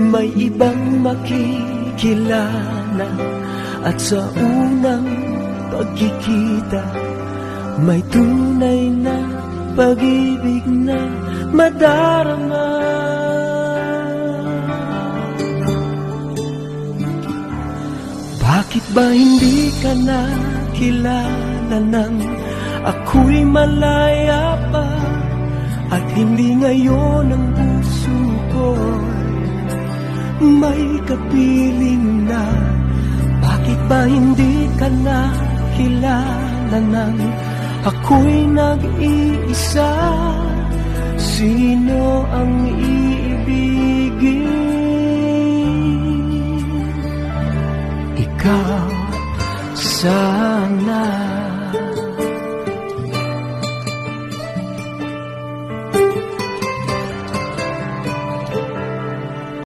may ibang makikilala. At sa unang pagkikita, may tunay na pag-ibig na madarama. Bakit ba hindi ka nakilala nang ako'y malaya pa? At hindi ngayon ang puso ko'y may kapiling na? Bakit ba hindi ka nakilala nang ako'y nag-iisa? Sino ang iibigin